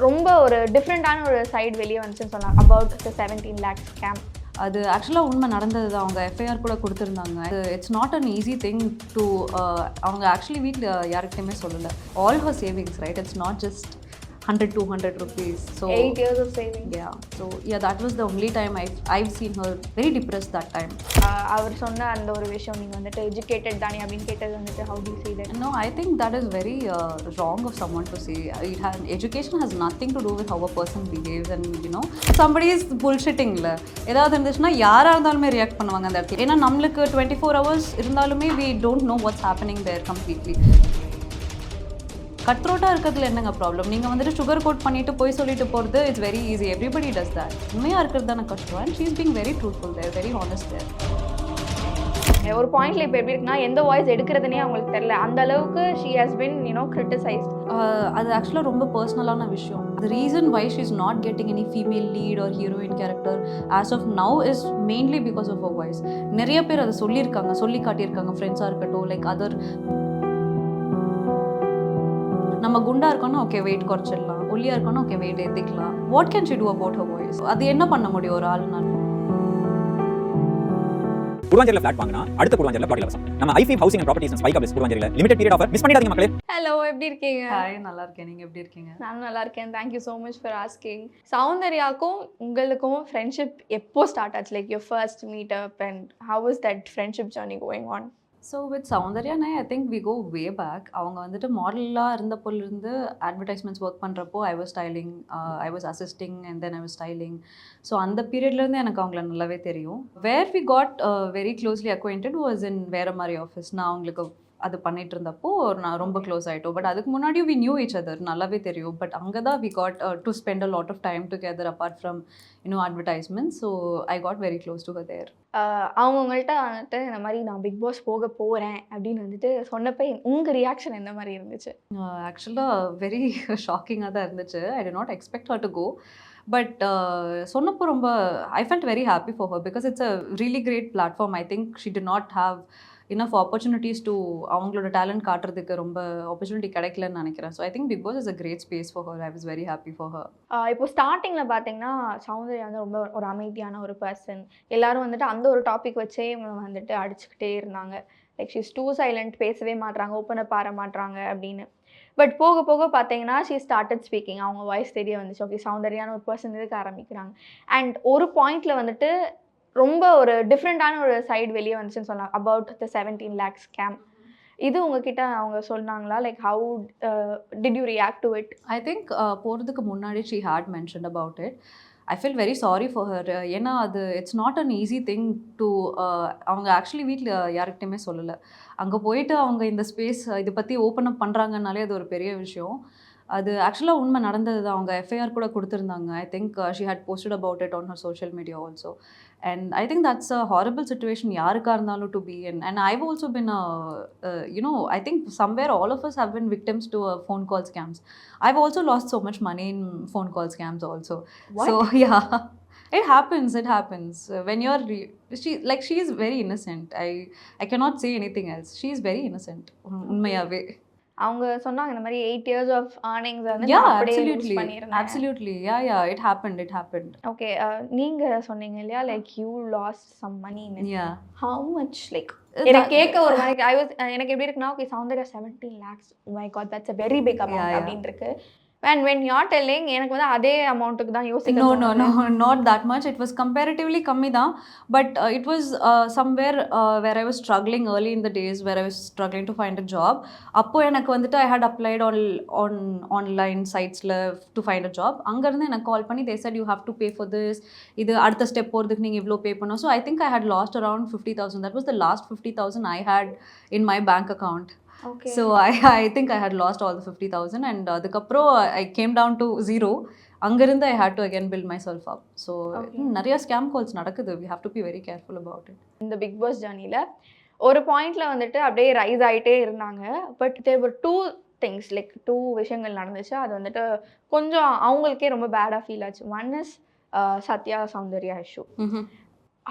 ரொம்ப ஒரு டிஃப்ரெண்டான ஒரு சைடு வெளியே வந்துச்சுன்னு சொன்னாங்க அபவுட் த 17 lakhs scam. அது ஆக்சுவலாக உண்மை நடந்தது தான். அவங்க எஃப்ஐஆர் கூட கொடுத்துருந்தாங்க. It's not an easy thing to அவங்க ஆக்சுவலி வீட்டில் யாருக்கிட்டையுமே சொல்லலை. All her savings, right? It's not just 100-200 rupees. So 8 years of saving. Yeah. So yeah, that was the only time I've seen her very depressed that time. அவர் சொன்ன அந்த ஒரு விஷயம் நீங்க வந்துட்டு எஜுகேட்டட் தானே அப்படின்னு கேட்டது வந்துட்டு how do you see that? No, I think that is very wrong of someone to say. Education has nothing to do with how a person behaves, and you know somebody is bullshitting la. ஏதாவது இருந்துச்சுன்னா யாரா இருந்தாலுமே react பண்ணுவாங்க அந்த இடத்துல. ஏன்னா நம்மளுக்கு 24 hours இருந்தாலுமே we don't know what's happening there completely. கட்ரோட்டாக இருக்கிறதுல என்னங்க ப்ராப்ளம்? நீங்கள் வந்துட்டு சுகர் கோட் பண்ணிவிட்டு போய் சொல்லிட்டு போகிறது it's very easy. Everybody does that. உண்மையாக இருக்கிறது தானே கஷ்டம். And she is being very truthful there, very honest there. ஒரு பாயிண்ட்ல இப்போ எப்படி இருக்குன்னா எந்த வாய்ஸ் எடுக்கிறதுனே அவங்களுக்கு தெரியல. அந்த அளவுக்கு ஷீ ஹஸ் பின் கிரிட்டிசைஸ்ட். அது ஆக்சுவலாக ரொம்ப பர்சனலான விஷயம். The reason why she is not getting any female lead or heroine character as of now is mainly because of a voice. நிறைய பேர் அதை சொல்லியிருக்காங்க, சொல்லி காட்டியிருக்காங்க. ஃப்ரெண்ட்ஸாக இருக்கட்டும், லைக் அதர். நம்ம குண்டா இருக்கோன்னா ஓகே வெயிட் குறைச்சிடலாம், ஒல்லியாக இருக்கோன்னா ஓகே வெயிட் ஏற்றிக்கலாம். What can she do about her voice? அது என்ன பண்ண முடியும் ஒரு ஆளுனால? குருவாஞ்சேரியில் ஃபிளாட் வாங்கினா அடுத்த குருவாஞ்சேரியில் பிளாட் இலவசம். நம்ம ஐஃபி housing and properties and spike ups குருவாஞ்சேரியில் லிமிடெட் பீரியட் ஆஃபர் மிஸ் பண்ணிடாதீங்க மக்களே. ஹலோ, எப்படி இருக்கீங்க? ஹாய், நல்லா இருக்கேன். நீங்கள் எப்படி இருக்கீங்க? நான் நல்லா இருக்கேன். Thank you so much for asking. சௌந்தர்யாக்கும் உங்களுக்கும் ஃப்ரெண்ட்ஷிப் எப்போ ஸ்டார்ட் ஆச்சு? Like your first meet up and how is that friendship journey going on? So with Soundarya I think we go way back. அவங்க வந்துட்டு மாடலாக இருந்தப்போலேருந்து அட்வர்டைஸ்மெண்ட்ஸ் ஒர்க் பண்ணுறப்போ I was styling, I was assisting and then I was styling. So அந்த பீரியட்லேருந்து எனக்கு அவங்கள நல்லாவே தெரியும். Where we got very closely acquainted was இன் வேறு மாதிரி ஆஃபீஸ். நான் அவங்களுக்கு அது பண்ணிட்டு இருந்தப்போ நான் ரொம்ப க்ளோஸ் ஆகிட்டோம். பட் அதுக்கு முன்னாடியும் வி நியூ ஈச் அதர், நல்லாவே தெரியும். பட் அங்கே தான் we got to spend a lot of time together apart from advertisement. So I got very close to her there. அவங்க உங்கள்கிட்ட வந்துட்டு இந்த மாதிரி நான் பிக் பாஸ் போக போகிறேன் அப்படின்னு வந்துட்டு சொன்னப்போ உங்கள் ரியாக்ஷன் என்ன மாதிரி இருந்துச்சு? ஆக்சுவலாக வெரி ஷாக்கிங்காக தான் இருந்துச்சு. I did not expect her to go. But சொன்னப்போ ரொம்ப I felt very happy for her because it's a really great platform. I think she did not have enough opportunities to அவங்களோட டேலண்ட் காட்டுறதுக்கு ரொம்ப opportunity கிடைக்கலன்னு நினைக்கிறேன். So I think Bigg Boss is a great space for her. I was very happy for her. இப்போ ஸ்டார்டிங்கில் பார்த்தீங்கன்னா சௌந்தர்யா வந்து ரொம்ப ஒரு அமைதியான ஒரு பர்சன். எல்லாரும் வந்துட்டு அந்த ஒரு டாபிக் வச்சே இவங்க வந்துட்டு அடிச்சுக்கிட்டே இருந்தாங்க. Like she is too silent, பேசவே மாட்றாங்க, ஓப்பன் அப் ஆற மாட்றாங்க அப்படின்னு. பட் போக போக பார்த்தீங்கன்னா ஷீ ஸ்டார்டட் ஸ்பீக்கிங். அவங்க வாய்ஸ் தெரிய வந்துச்சு. ஓகே, சௌந்தர்யான ஒரு பர்சன் இருக்க ஆரம்பிக்கிறாங்க. அண்ட் ஒரு பாயிண்ட்ல வந்துட்டு ரொம்ப ஒரு டிஃப்ரெண்டான ஒரு சைடு வெளியே வந்துச்சுன்னு சொன்னாங்க அபவுட் த 17 lakhs scam. இது உங்ககிட்ட அவங்க சொன்னாங்களா? Like how did you react to it? I think போகிறதுக்கு முன்னாடி she had mention about it. I feel very sorry for her. ஏன்னா அது it's not an easy thing to அவங்க ஆக்சுவலி வீட்டில் யாருக்கிட்டையுமே சொல்லலை. அங்கே போயிட்டு அவங்க இந்த ஸ்பேஸ் இதை பற்றி ஓப்பன் அப் பண்ணுறாங்கனாலே அது ஒரு பெரிய விஷயம். அது ஆக்சுவலாக உண்மை நடந்தது தான். அவங்க எஃப்ஐஆர் கூட கொடுத்துருந்தாங்க. I think she had posted about it on her social media also. And I think that's a horrible situation யாருக்காக இருந்தாலும் to be in. And I've also been I think somewhere all of us have been victims to phone call scams. I've also lost so much money in phone call scams also. What? So yeah, it happens. When you're she is very innocent. I cannot say anything else. She is very innocent. உண்மையாவே அவங்க சொன்னாங்க இந்த மாதிரி 8 years of earnings வந்து yeah, அப்படியே use பண்ணிருந்தேன். absolutely yeah, it happened. Okay, நீங்க சொன்னீங்க இல்லையா like you lost some money. yeah, how much? Like எனக்கு கேட்க ஒரு மாதிரி எனக்கு எப்படி இருக்குன்னா okay Soundarya 17 lakhs, oh my god, that's a very big amount அப்படின்னு இருக்கு. And when you're telling எனக்கு வந்து அதே அமௌண்ட்டுக்கு தான் யோசிக்கிறேன். No, not that much. It was comparatively கம்மி தான். But it was somewhere where I was struggling early in the days, where I was struggling to find a job. அப்போ எனக்கு வந்துட்டு I had applied on online sitesல to find a job. அங்கேருந்து எனக்கு கால் பண்ணி they said you have to pay for this. இது அடுத்த step போகிறதுக்கு நீங்கள் இவ்வளோ பே பண்ணணும். So I think I had lost around 50,000. That was the last 50,000 I had in my bank account. Okay. So I think I had lost all the 50,000 and அதுக்கப்புறம் I came down to zero. அங்கிருந்து I had to again build myself up. So நிறைய scam calls நடக்குது. We have to be very careful about it. இந்த Bigg Boss ஜர்னியில் ஒரு பாயிண்ட்ல வந்துட்டு அப்படியே ரைஸ் ஆகிட்டே இருந்தாங்க. But there were two things, like two விஷயங்கள் நடந்துச்சு. அது வந்துட்டு கொஞ்சம் அவங்களுக்கே ரொம்ப பேடாக ஃபீல் ஆச்சு. One is Sathya Soundarya issue.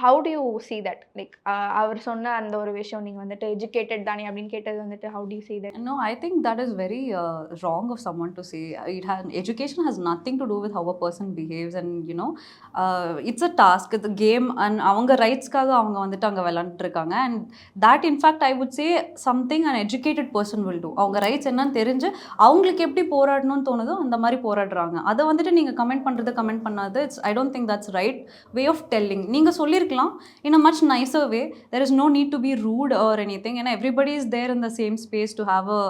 how do you see that? Like, அவர் சொன்ன அந்த ஒரு விஷயம் நீங்க வந்துட்டு எஜுகேட்டட் தானே அப்படின்னு கேட்டது வந்துட்டு how do you see that? No, I think that is very wrong of someone to say. Education has nothing to do with how a person behaves, and it's a task, it's a game, and அவங்க ரைட்ஸ்க்காக அவங்க வந்துட்டு அங்கே விளாண்டுருக்காங்க. And that in fact I would say something an educated person will do. அவங்க rights என்னன்னு தெரிஞ்சு அவங்களுக்கு எப்படி போராடணும்னு தோணுதோ அந்த மாதிரி போராடுறாங்க. அதை வந்துட்டு நீங்கள் கமெண்ட் பண்ணாது. I don't think that's right way of telling. நீங்கள் சொல்லியிருக்கலாம் in a much nicer way. There is no need to be rude or anything, and everybody is there in the same space to have a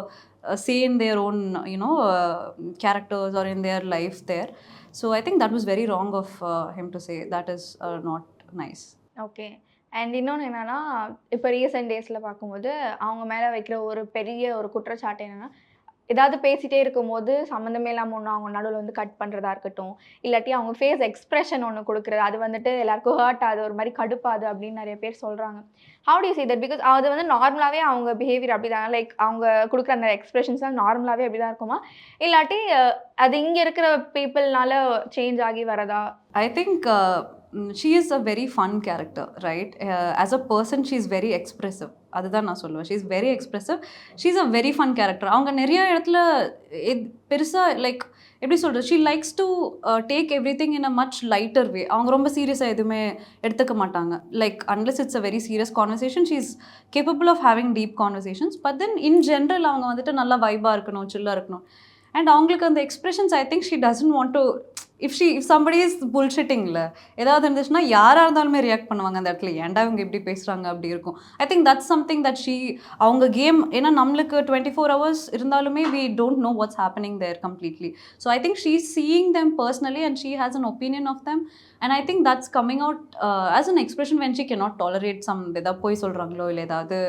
say in their own characters or in their life there. So I think that was very wrong of him to say. That is not nice. Okay. And இன்னொன்று என்னென்னா, இப்போ recent டேஸில் பார்க்கும்போது அவங்க மேலே வைக்கிற ஒரு பெரிய ஒரு குற்றச்சாட்டு என்னென்னா, ஏதாவது பேசிகிட்டே இருக்கும்போது சம்மந்தமே இல்லாமல் ஒன்று அவங்க நடுவில் வந்து கட் பண்ணுறதா இருக்கட்டும், இல்லாட்டி அவங்க ஃபேஸ் எக்ஸ்ப்ரெஷன் ஒன்று கொடுக்குறது, அது வந்துட்டு எல்லாருக்கும் ஹர்ட் ஆகுது, ஒரு மாதிரி கடுப்பாது அப்படின்னு நிறைய பேர் சொல்கிறாங்க. How do you see that? Because அது வந்து நார்மலாகவே அவங்க பிஹேவியர் அப்படி தான், லைக் அவங்க கொடுக்குற அந்த எக்ஸ்ப்ரெஷன்ஸ்லாம் நார்மலாகவே அப்படி தான் இருக்குமா, இல்லாட்டி அது இங்கே இருக்கிற பீப்புள்னால சேஞ்ச் ஆகி வரதா? I think she is a very fun character, right? As a person she is very expressive. அதுதான் நான் சொல்லுவேன். she is very expressive. she is a very fun character. அவங்க நிறைய இடத்துல பெருசாக லைக் எப்படி சொல்கிறது, she likes to take everything in a much lighter way. அவங்க ரொம்ப சீரியஸாக எதுவுமே எடுத்துக்க மாட்டாங்க. Like unless it's a very serious conversation, she is capable of having deep conversations. But then in general அவங்க வந்துட்டு நல்லா வைபாக இருக்கணும், சில்லாக இருக்கணும். அண்ட் அவங்களுக்கு அந்த expressions I think she doesn't want to, if somebody is புல்ஷிட்டிங்கில் ஏதாவது இருந்துச்சுன்னா யாராக இருந்தாலுமே ரியாக்ட் பண்ணுவாங்க அந்த இடத்துல, ஏன்டா இவங்க எப்படி பேசுகிறாங்க அப்படி இருக்கும். ஐ திங்க் தட்ஸ் சம்திங் தட் அவங்க கேம், ஏன்னா நம்மளுக்கு 24 hours இருந்தாலுமே we don't know what's happening there completely. So I think she's seeing them personally and she has an opinion of them, and I think that's coming out as an expression when she cannot tolerate some, ஏதாவது போய் சொல்கிறாங்களோ இல்லை ஏதாவது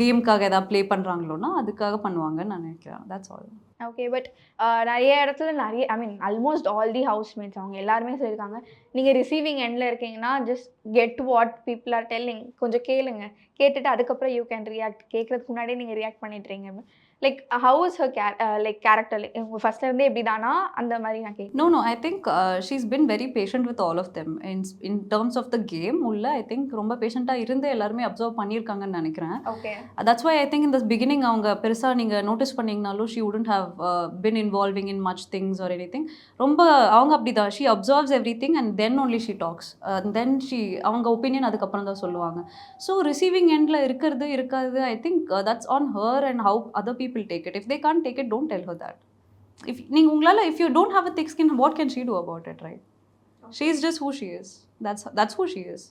கேமுக்காக ஏதாவது play பண்ணுறாங்களோன்னா அதுக்காக பண்ணுவாங்கன்னு நான் நினைக்கிறேன். that's all. ஓகே. பட் நிறைய இடத்துல நிறைய ஐ மீன் ஆல்மோஸ்ட் ஆல் தி ஹவுஸ்மேட்ஸ் அவங்க எல்லாருமே சொல்லியிருக்காங்க, நீங்கள் ரிசீவிங் எண்டில் இருக்கீங்கன்னா just get what people are telling, கொஞ்சம் கேளுங்க, கேட்டுட்டு அதுக்கப்புறம் யூ கேன் ரியாக்ட், கேட்குறதுக்கு முன்னாடியே நீங்கள் ரியாக்ட் பண்ணிட்டுறீங்க. Like how is her like character, உங்கள் ஃபர்ஸ்ட்லேருந்தே எப்படி தானா அந்த மாதிரி நான் கேட்குறேன். No, I think she's been very patient with all of them in terms of the game. உள்ள I think ரொம்ப பேஷண்ட்டாக இருந்து எல்லாருமே அப்சர்வ் பண்ணியிருக்காங்கன்னு நினைக்கிறேன். Okay. that's why I think in the beginning அவங்க பெருசாக நீங்கள் notice பண்ணிங்கனாலும் she wouldn't have been involving in much things or anything. ரொம்ப அவங்க அப்படி தான், she observes everything and then only she talks, and then அவங்க ஒப்பீனியன் அதுக்கப்புறம் தான் சொல்லுவாங்க. ஸோ ரிசீவிங் எண்டில் இருக்கிறது இருக்காது, I think that's on her and how other people take it. If they can't take it, don't tell her that. If you don't have a thick skin, what can she do about it, right? She is just who she is. That's who she is.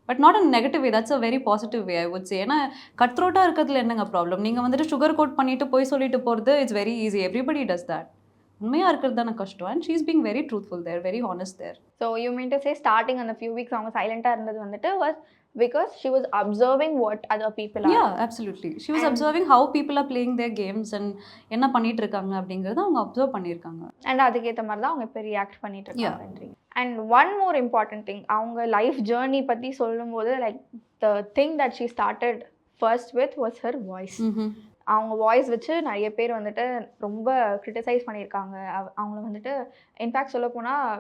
But not in a negative way, that's a very positive way I would say. ஏன்னா கட்ரோட்டாக இருக்கிறதுல என்னங்க problem, நீங்கள் வந்துட்டு sugar coat பண்ணிட்டு போய் சொல்லிட்டு போகிறது it's very easy, everybody does that. உண்மையாக இருக்கிறது தானே கஷ்டம். And she is being very truthful there, very honest there. So you mean to say starting அந்த ஃபியூ வீக்ஸ் அவங்க சைலண்டாக இருந்தது வந்துட்டு was because she was observing what other people are. Yeah, absolutely. She was observing how people are playing their games and என்ன பண்ணிட்டு இருக்காங்க அப்படிங்கறத அவங்க அப்சர்வ் பண்ணிருக்காங்க. and அதுக்கேற்ற மாதிரி தான் அவங்க இப்போ ரியாக்ட் பண்ணிட்டு இருக்காங்க. and one more important thing, அவங்க லைஃப் ஜர்னி பற்றி சொல்லும்போது like the thing that she started first with was her voice. அவங்க வாய்ஸ் வச்சு நிறைய பேர் வந்துட்டு ரொம்ப கிரிட்டிசைஸ் பண்ணியிருக்காங்க அவங்கள வந்துட்டு. இன்ஃபேக்ட் சொல்ல போனால்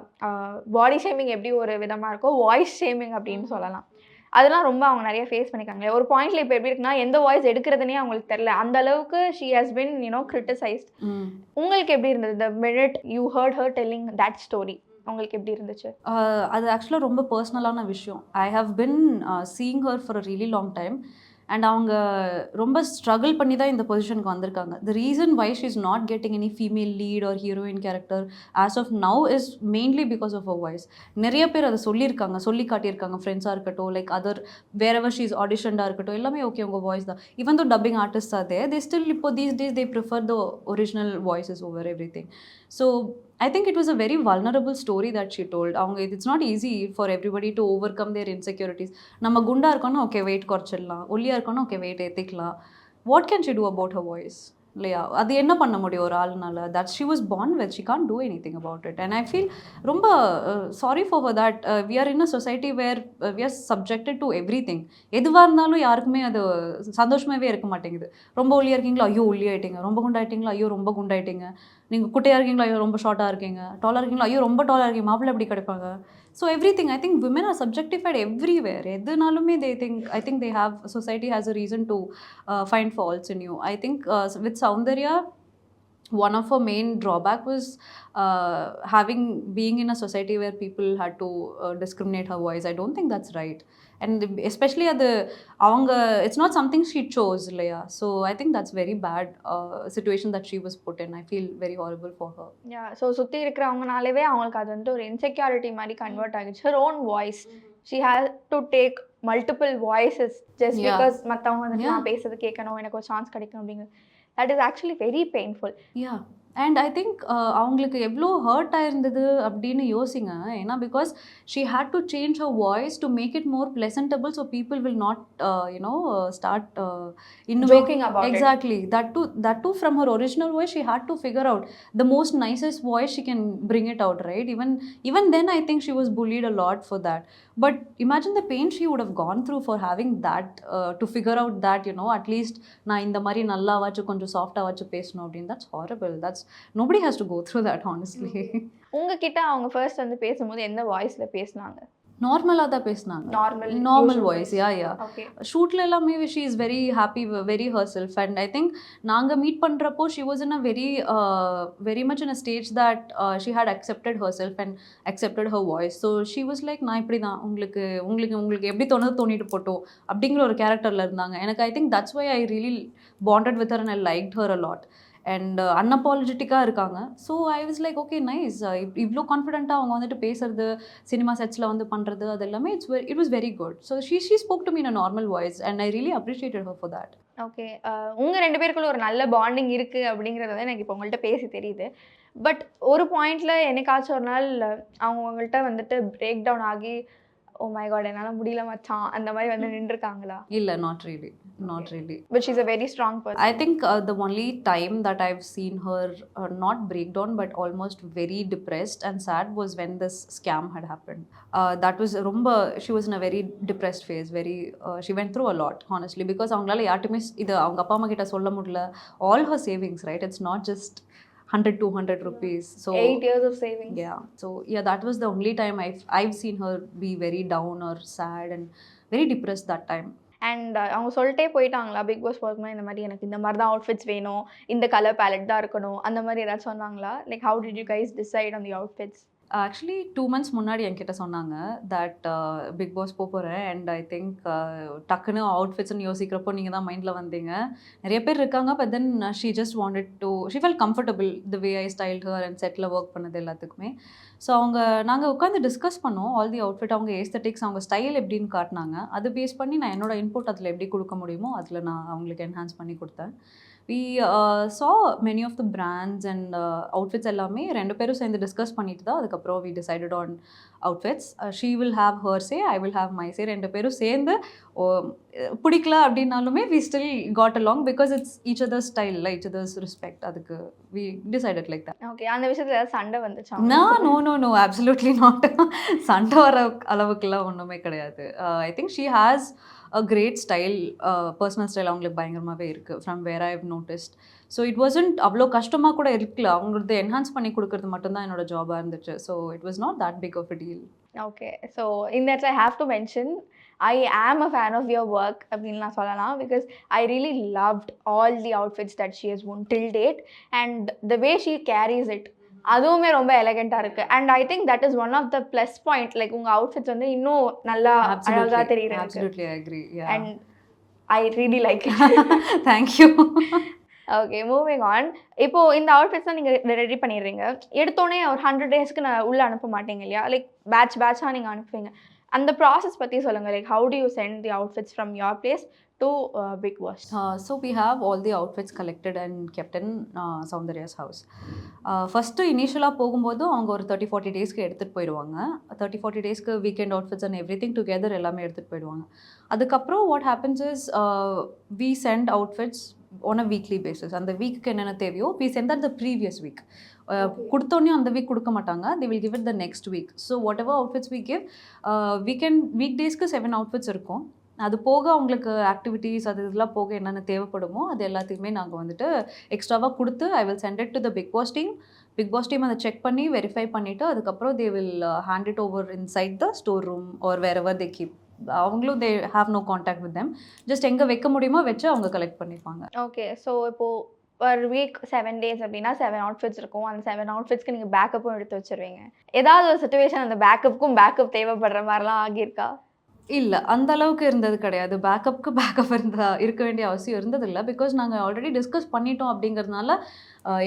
பாடி ஷேமிங் எப்படி ஒரு விதமாக இருக்கோ வாய்ஸ் ஷேமிங் அப்படின்னு சொல்லலாம். அதெல்லாம் ரொம்ப அவங்க நிறைய ஃபேஸ் பண்ணிக்காங்க. ஒரு பாயிண்ட்ல இப்போ எப்படி இருக்குன்னா எந்த வாய்ஸ் எடுக்கிறதுனே அவங்களுக்கு தெரியல, அந்த அளவுக்கு ஷி ஹஸ் பின் கிரிட்டிசைஸ்ட். உங்களுக்கு எப்படி இருந்தது the minute you heard her telling that story? உங்களுக்கு எப்படி இருந்துச்சு? அது ஆக்சுவலாக ரொம்ப பர்சனலான விஷயம். I have been seeing her for a really long time and அவங்க ரொம்ப ஸ்ட்ரகிள் பண்ணி தான் இந்த பொசிஷனுக்கு வந்திருக்காங்க. The reason why she is not getting any female lead or heroine character as of now is mainly because of a voice. நிறைய பேர் அதை சொல்லியிருக்காங்க, சொல்லி காட்டியிருக்காங்க, ஃப்ரெண்ட்ஸாக இருக்கட்டும், like other wherever she is ஆடிஷன்டாக இருக்கட்டும், எல்லாமே ஓகே உங்கள் வாய்ஸ் தான். Even though dubbing artist R they still இப்போ these days they prefer the original voices over every thing. So I think it was a very vulnerable story that she told. It's not easy for everybody to overcome their insecurities. நம்ம குண்டா இருக்கணும், okay weight குறைச்சிடலாம், ஒல்லியாக இருக்கணும், okay weight ஏற்றிக்கலாம். What can she do about her voice இல்லையா? அது என்ன பண்ண முடியும் ஒரு ஆளுனால? That she was born with, she can't do anything about it. And I feel ரொம்ப sorry for her that we are in a society where we are subjected to everything. எதுவாக இருந்தாலும் யாருக்குமே அது சந்தோஷமாகவே இருக்க மாட்டேங்குது. ரொம்ப ஒல்லியாக இருக்கீங்களா, ஐயோ ஒல்லியாயிட்டீங்க. ரொம்ப குண்டாயிட்டீங்களா, ஐயோ ரொம்ப குண்டாயிட்டீங்க. நீங்கள் குட்டையாக இருக்கீங்களா, ஐயோ ரொம்ப ஷார்ட்டாக இருக்கீங்க. டாலாக இருக்கீங்களா, ஐயோ ரொம்ப டாலாக இருக்கீங்க. மாப்பிள்ளை எப்படி கிடைப்பாங்க? So everything, I think women are subjectified everywhere. எதுனாலுமே I think they have, society has a reason to find faults in you. I think with Soundarya, one of her main drawback was being in a society where people had to discriminate her voice. I don't think that's right. And especially at the avanga, it's not something she chose, Leia. So I think that's very bad situation that she was put in. I feel very horrible for her. Yeah, so சுத்தி இருக்கிறவங்கனாலவே அவங்களுக்கு அது வந்து ஒரு insecurity மாதிரி convert ஆகிடுச்சு. her own voice, she had to take multiple voices just because மத்தவங்க வந்து நான் பேசுறது கேட்கணும், எனக்கு ஒரு சான்ஸ் கிடைக்கும் அப்படிங்கிறது. that is actually very painful. Yeah. And I think அவங்களுக்கு எவ்வளோ ஹர்ட் ஆயிருந்தது அப்படின்னு யோசிங்க. ஏன்னா because she had to change her voice to make it more pleasantable so people will not start joking about exactly it. That too from her original voice she had to figure out the most nicest voice she can bring it out, right? Even then I think she was bullied a lot for that. But imagine the pain she would have gone through for having that to figure out that, at least நான் இந்த மாதிரி நல்லா வாச்சு கொஞ்சம் சாஃப்டாக வாச்சு பேசணும் அப்படின்னு. That's horrible. Nobody has to go through that, honestly. உங்ககிட்ட அவங்க ஃபர்ஸ்ட் வந்து பேசும்போது எந்த வாய்ஸ்ல பேசுனாங்க? நார்மலாக தான் பேசினாங்க. Normal voice. யா ஷூட்டில் எல்லாமே she is very happy, very herself. And I think நாங்கள் மீட் பண்ணுறப்போ she was in a very much in a stage that she had accepted herself and accepted her voice. So she was like நான் இப்படி தான், உங்களுக்கு எப்படி தோணிட்டு போட்டோம் அப்படிங்கிற ஒரு கேரக்டரில் இருந்தாங்க. எனக்கு I think that's why I really bonded with her and I liked her a lot. And அன்அப்பாலஜெட்டிக்காக இருக்காங்க. So I was like okay nice, இவ்வளோ கான்ஃபிடென்ட்டாக அவங்க வந்துட்டு பேசுறது, சினிமா செட்ஸில் வந்து பண்ணுறது, அது எல்லாமே it was very good. So she spoke to me in a normal voice and I really appreciated her for that. Okay, உங்கள் 2 பேருக்குள்ள ஒரு நல்ல பாண்டிங் இருக்குது அப்படிங்கிறது எனக்கு இப்போ உங்கள்கிட்ட பேசி தெரியுது. பட் ஒரு பாயிண்டில் என்னைக்காச்சும் ஒரு நாள் அவங்க உங்கள்கிட்ட வந்துட்டு பிரேக் டவுன் ஆகி ஓ மை காட் என்னால் முடியல மச்சான் அந்த மாதிரி வந்து நின்றுருக்காங்களா? இல்லை, not really. But she's a very strong person. I think the only time that I've seen her not break down but almost very depressed and sad was when this scam had happened. That was she was in a very depressed phase. She went through a lot, honestly, because அவங்களால யார்ட்டுமே இது அவங்க அப்பா அம்மா கிட்ட சொல்ல முடியல. All her savings, right? It's not just 100-200 rupees. So 8 years of savings. Yeah. So yeah, that was the only time I've seen her be very down or sad and very depressed that time. And அவங்க சொல்லிட்டே போயிட்டாங்களா big pass போகிறதுக்கு இந்த மாதிரி எனக்கு இந்த மாதிரி தான் அவுட்ஃபிட்ஸ் வேணும், இந்த கலர் பேலட் தான் இருக்கணும், அந்த மாதிரி ஏதாச்சும் சொன்னாங்களா? Like how did you guys decide on the outfits? Actually 2 months முன்னாடி என்கிட்ட சொன்னாங்க தட் பிக் பாஸ் போகிறேன் அண்ட் ஐ திங்க் டக்குன்னு அவுட்ஃபிட்ஸ்ன்னு யோசிக்கிறப்போ நீங்கள் தான் மைண்டில் வந்தீங்க. நிறைய பேர் இருக்காங்க. But then she just wanted to she fell comfortable the way I styled her and settle work பண்ணது எல்லாத்துக்குமே. ஸோ நாங்கள் உட்காந்து டிஸ்கஸ் பண்ணோம் ஆல் தி அவுட்ஃபிட். அவங்க ஏஸ்தட்டிக்ஸ், அவங்க ஸ்டைல் எப்படின்னு காட்டினாங்க. அது பேஸ் பண்ணி நான் என்னோட இன்புட் அதில் எப்படி கொடுக்க முடியுமோ அதில் நான் அவங்களுக்கு என்ஹான்ஸ் பண்ணி கொடுத்தேன். We saw many of the brands and outfits எல்லாமே 2 பேரும் சேர்ந்து டிஸ்கஸ் பண்ணிட்டு தான் அதுக்கப்புறம் we decided on outfits. She will have her say, I will have my say. 2 பேரும் சேர்ந்து பிடிக்கல அப்படின்னாலுமே we still got along because it's each other's style, each other's respect. அதுக்கு we decided like that. Okay, அந்த விஷயத்துல ஏதாவது சண்டை வந்துச்சா? No, absolutely not. சண்டை வர அளவுக்குலாம் ஒன்றுமே கிடையாது. I think she has a great style, personal style அவங்களுக்கு பயங்கரமாகவே இருக்குது from where I've noticed. So it wasn't அவ்வளோ கஷ்டமாக கூட இருக்கல. அவங்களுக்கு என்ஹான்ஸ் பண்ணி கொடுக்கறது மட்டும்தான் என்னோட ஜாபாக இருந்துச்சு. So it was not that big of a deal. Okay, so in that I have to mention I am a fan of your work அப்படின்னு நான் சொல்லலாம். because I really loved all the outfits that she has worn till date and the way she carries it அதுவுமே ரொம்ப எலகெண்ட்டாக இருக்குது. And I think that is one of the plus point. லைக் உங்கள் outfits வந்து இன்னும் நல்லா அழகாக தெரியுது. Absolutely, I agree. Yeah. And I really like it. Thank you. Okay, moving on. இப்போது இந்த அவுட்ஃபிட்ஸ்லாம் நீங்கள் ரெடி பண்ணிடுறீங்க. எடுத்தோடனே ஒரு 100 daysக்கு நான் உள்ளே அனுப்ப மாட்டீங்க இல்லையா? லைக் பேட்சாக நீங்கள் அனுப்புவீங்க. அந்த ப்ராசஸ் பற்றி சொல்லுங்கள். Like how do you send the outfits from your place to Bigg Boss? So we have all the outfits collected and kept in Soundariya's house. First இனிஷியலாக போகும்போது அவங்க ஒரு 30-40 daysக்கு எடுத்துகிட்டு போயிடுவாங்க. 30-40 daysக்கு weekend outfits and everything together எல்லாமே எடுத்துகிட்டு போயிடுவாங்க. அதுக்கப்புறம் what happens is we send outfits on a weekly basis. அந்த வீக்குக்கு என்னென்ன தேவையோ we send that the previous week. கொடுத்தோன்னே அந்த வீக் கொடுக்க மாட்டாங்க. they will give it the next week. So whatever outfits we give, weekdaysக்கு 7 outfits இருக்கும். அது போக அவங்களுக்கு ஆக்டிவிட்டீஸ் அது இதெல்லாம் போக என்னென்ன தேவைப்படுமோ அது எல்லாத்தையுமே நாங்கள் வந்துட்டு எக்ஸ்ட்ராவாக கொடுத்து I will send it to the Bigg Boss team Bigg Boss team அதை செக் பண்ணி வெரிஃபை பண்ணிவிட்டு அதுக்கப்புறம் they will hand it over inside the store room or wherever they keep. அவங்களும் they have no contact with them. Just எங்கே வைக்க முடியுமோ வச்சு அவங்க கலெக்ட் பண்ணிப்பாங்க. ஓகே. ஸோ இப்போது ஒரு வீக் 7 days அப்படின்னா 7 அவுட்ஃபிட்ஸ் இருக்கும். அந்த 7 அவுட்ஃபிட்ஸ்க்கு நீங்கள் பேக்கப்பும் எடுத்து வச்சுருவீங்க. ஏதாவது ஒரு சுச்சுவேஷன் அந்த பேக்கப்புக்கும் பேக்கப் தேவைப்படுற மாதிரிலாம் ஆகியிருக்கா? இல்லை, அந்த அளவுக்கு இருந்தது கிடையாது. பேக்கப்புக்கு பேக்கப் இருக்க வேண்டிய அவசியம் இருந்ததில்லை. பிகாஸ் நாங்கள் ஆல்ரெடி டிஸ்கஸ் பண்ணிட்டோம் அப்படிங்கிறதுனால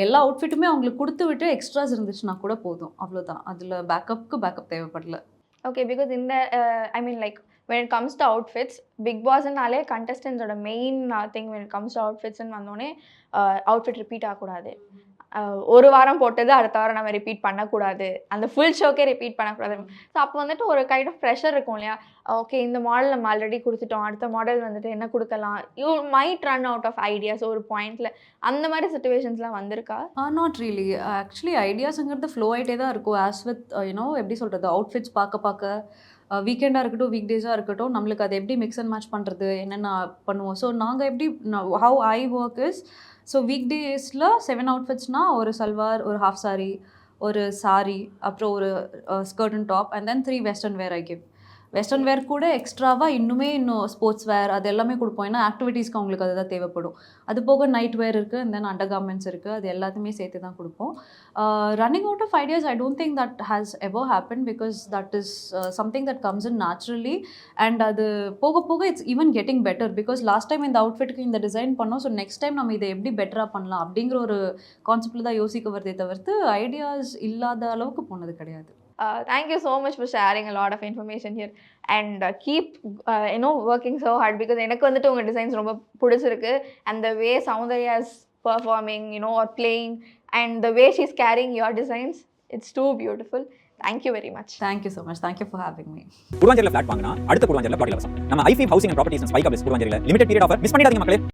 எல்லா அவுட்ஃபிட்டுமே அவங்களுக்கு கொடுத்து விட்டு எக்ஸ்ட்ராஸ் இருந்துச்சுன்னா கூட போதும், அவ்வளோதான். அதில் பேக்கப் தேவைப்படல. ஓகே. பிகாஸ் இந்த I mean like when it comes to outfits, பிக் பாஸ்னாலே கண்டஸ்டன்ஸோட main thing when it comes to outfitsன்னு வந்தோடனே அவுட்ஃபிட் ரிப்பீட் ஆகக்கூடாது. ஒரு வாரம் போட்டது அடுத்த வாரம் நம்ம ரிப்பீட் பண்ணக்கூடாது, அந்த ஃபுல் ஷோக்கே ரிப்பீட் பண்ணக்கூடாது. ஸோ அப்போ வந்துட்டு ஒரு கைண்ட் ஆஃப் ப்ரெஷர் இருக்கும் இல்லையா? ஓகே, இந்த மாடல் நம்ம ஆல்ரெடி கொடுத்துட்டோம், அடுத்த மாடல் வந்துட்டு என்ன கொடுக்கலாம், you might run out of ideas ஒரு பாயிண்ட்டில். அந்த மாதிரி சுச்சுவேஷன்ஸ்லாம் வந்திருக்கா? Not really. ஆக்சுவலி ஐடியாஸுங்கிறது ஃப்ளோ ஆகிட்டே தான் இருக்கும். ஆஸ் வித் யூனோ எப்படி சொல்கிறது, அவுட்ஃபிட்ஸ் பார்க்க வீக்கெண்டாக இருக்கட்டும் வீக்டேஸாக இருக்கட்டும், நம்மளுக்கு அதை எப்படி மிக்ஸ் அண்ட் மேட்ச் பண்ணுறது என்னென்ன பண்ணுவோம். ஸோ நாங்கள் எப்படி how I work is, so week டேஸில் 7 அவுட்ஃபிட்ஸ்னால் ஒரு சல்வார், ஒரு ஹாஃப் சாரி, ஒரு சாரி, அப்புறம் ஒரு skirt and top, and then 3 western where I give. Western வேர் கூட எக்ஸ்ட்ராவாக இன்னும் ஸ்போர்ட்ஸ் வேர் அது எல்லாமே கொடுப்போம். ஏன்னா ஆக்டிவிட்டீஸ்க்கு அவங்களுக்கு அதுதான் தேவைப்படும். அது போக நைட் வேர் இருக்குது, அண்ட் தென் அண்டர் கார்மெண்ட்ஸ் இருக்குது. அது எல்லாத்தையுமே சேர்த்து தான் கொடுப்போம். Running out of ideas I don't think that has ever happen, because that is something that comes in naturally. And அது போக it's even getting better. Because last time இந்த அவுட்ஃபிட்டுக்கு இந்த டிசைன் பண்ணோம், ஸோ நெக்ஸ்ட் டைம் நம்ம இதை எப்படி பெட்டராக பண்ணலாம் அப்படிங்கிற ஒரு கான்செப்டில் தான் யோசிக்க வருதே தவிர்த்து ஐடியாஸ் இல்லாத அளவுக்கு போனது கிடையாது. Thank you so much for sharing a lot of information here and keep working so hard, because எனக்கு வந்துட்டு உங்கள் டிசைன்ஸ் ரொம்ப பிடிச்சிருக்கு. and the way Soundarya is performing or playing and the way she's carrying your designs, it's too beautiful. Thank you very much. Thank you so much. Thank you for having me. குருவாஞ்சேரியில் flat வாங்கினா அடுத்த குருவாஞ்சேரியில் பாட்டி இலவசம். நம்ம ஐஃபி housing and properties and spike ups குருவாஞ்சேரியில் limited period offer miss பண்ணிடாதீங்க மக்களே.